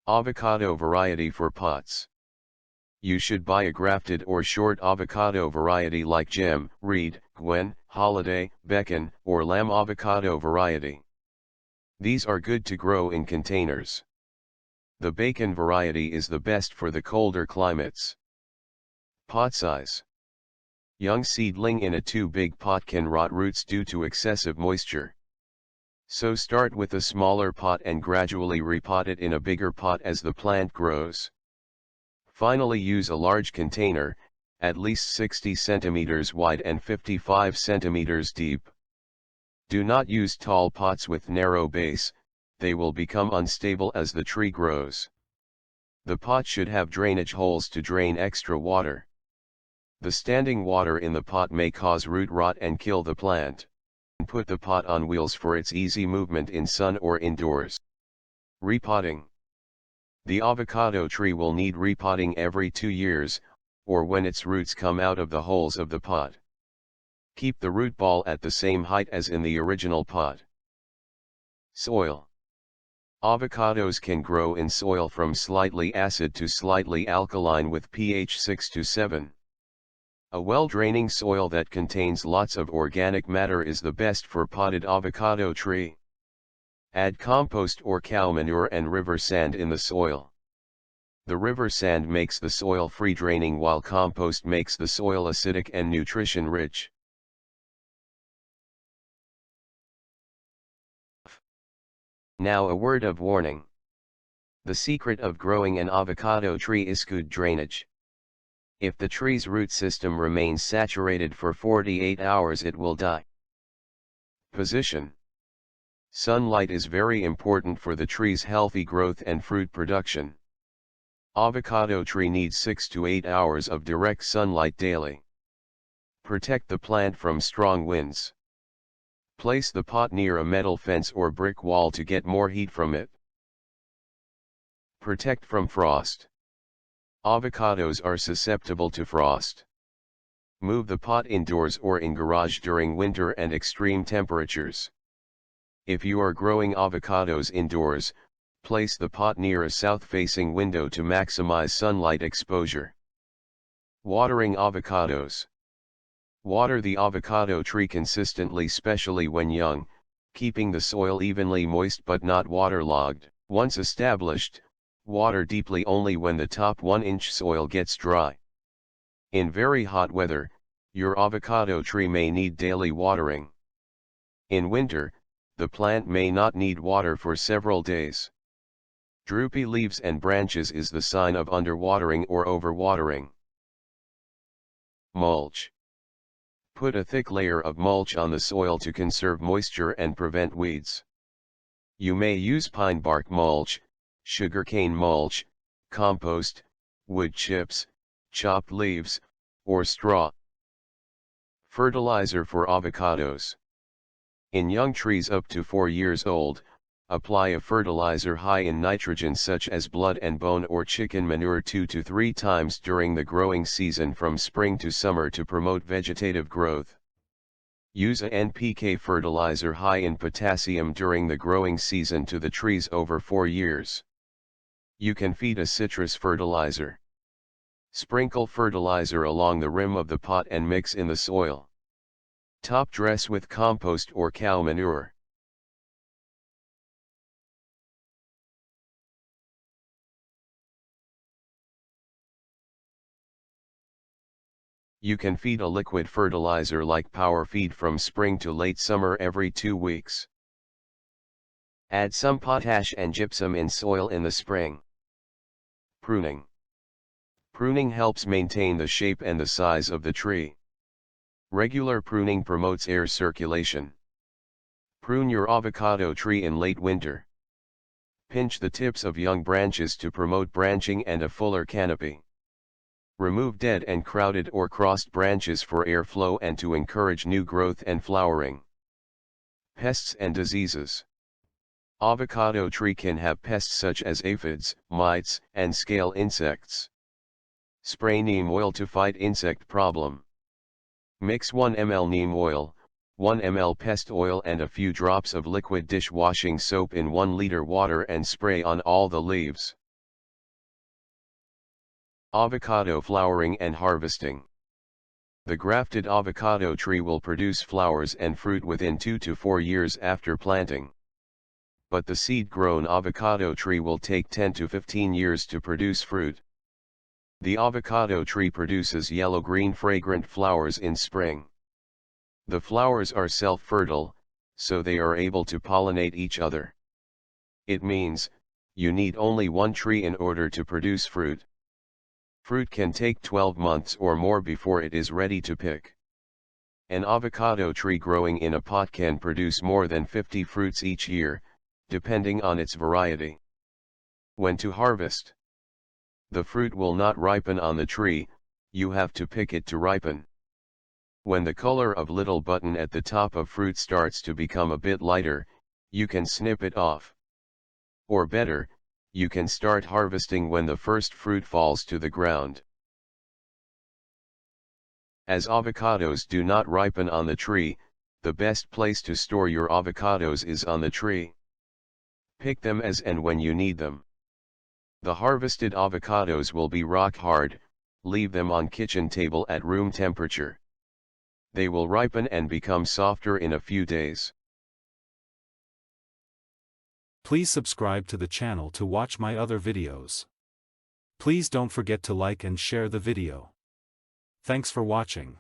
Avocado variety for pots. You should buy a grafted or short avocado variety like Gem, Reed, Gwen, Holiday, Beacon, or Lamb avocado variety. These are good to grow in containers. The Bacon variety is the best for the colder climates. Pot size. Young seedling in a too big pot can rot roots due to excessive moisture. So start with a smaller pot and gradually repot it in a bigger pot as the plant grows. Finally, use a large container, at least 60 centimeters wide and 55 centimeters deep. Do not use tall pots with narrow base, they will become unstable as the tree grows. The pot should have drainage holes to drain extra water. The standing water in the pot may cause root rot and kill the plant. Put the pot on wheels for its easy movement in sun or indoors. Repotting. The avocado tree will need repotting every 2 years, or when its roots come out of the holes of the pot. Keep the root ball at the same height as in the original pot. Soil. Avocados can grow in soil from slightly acid to slightly alkaline with pH 6 to 7. A well-draining soil that contains lots of organic matter is the best for potted avocado tree. Add compost or cow manure and river sand in the soil. The river sand makes the soil free draining while compost makes the soil acidic and nutrition rich. Now a word of warning. The secret of growing an avocado tree is good drainage. If the tree's root system remains saturated for 48 hours, it will die. Position. Sunlight is very important for the tree's healthy growth and fruit production. Avocado tree needs 6 to 8 hours of direct sunlight daily. Protect the plant from strong winds. Place the pot near a metal fence or brick wall to get more heat from it. Protect from frost. Avocados are susceptible to frost. Move the pot indoors or in garage during winter and extreme temperatures. If you are growing avocados indoors, place the pot near a south-facing window to maximize sunlight exposure. Watering avocados. Water the avocado tree consistently, especially when young, keeping the soil evenly moist but not waterlogged. Once established, water deeply only when the top 1-inch soil gets dry. In very hot weather, your avocado tree may need daily watering. In winter, the plant may not need water for several days. Droopy leaves and branches is the sign of underwatering or overwatering. Mulch. Put a thick layer of mulch on the soil to conserve moisture and prevent weeds. You may use pine bark mulch, sugarcane mulch, compost, wood chips, chopped leaves, or straw. Fertilizer for avocados. In young trees up to 4 years old, apply a fertilizer high in nitrogen such as blood and bone or chicken manure 2 to 3 times during the growing season from spring to summer to promote vegetative growth. Use a NPK fertilizer high in potassium during the growing season to the trees over 4 years. You can feed a citrus fertilizer. Sprinkle fertilizer along the rim of the pot and mix in the soil. Top dress with compost or cow manure. You can feed a liquid fertilizer like Power Feed from spring to late summer every 2 weeks. Add some potash and gypsum in soil in the spring. Pruning. Pruning helps maintain the shape and the size of the tree. Regular pruning promotes air circulation. Prune your avocado tree in late winter. Pinch the tips of young branches to promote branching and a fuller canopy. Remove dead and crowded or crossed branches for airflow and to encourage new growth and flowering. Pests and diseases. Avocado tree can have pests such as aphids, mites, and scale insects. Spray neem oil to fight insect problem. Mix 1 ml neem oil, 1 ml pest oil and a few drops of liquid dishwashing soap in 1 liter water and spray on all the leaves. Avocado flowering and harvesting. The grafted avocado tree will produce flowers and fruit within 2 to 4 years after planting. But the seed-grown avocado tree will take 10 to 15 years to produce fruit. The avocado tree produces yellow-green fragrant flowers in spring. The flowers are self-fertile, so they are able to pollinate each other. It means, you need only one tree in order to produce fruit. Fruit can take 12 months or more before it is ready to pick. An avocado tree growing in a pot can produce more than 50 fruits each year, depending on its variety. When to harvest? The fruit will not ripen on the tree, you have to pick it to ripen. When the color of little button at the top of fruit starts to become a bit lighter, you can snip it off. Or better, you can start harvesting when the first fruit falls to the ground. As avocados do not ripen on the tree, the best place to store your avocados is on the tree. Pick them as and when you need them. The harvested avocados will be rock hard, leave them on kitchen table at room temperature. They will ripen and become softer in a few days. Please subscribe to the channel to watch my other videos. Please don't forget to like and share the video. Thanks for watching.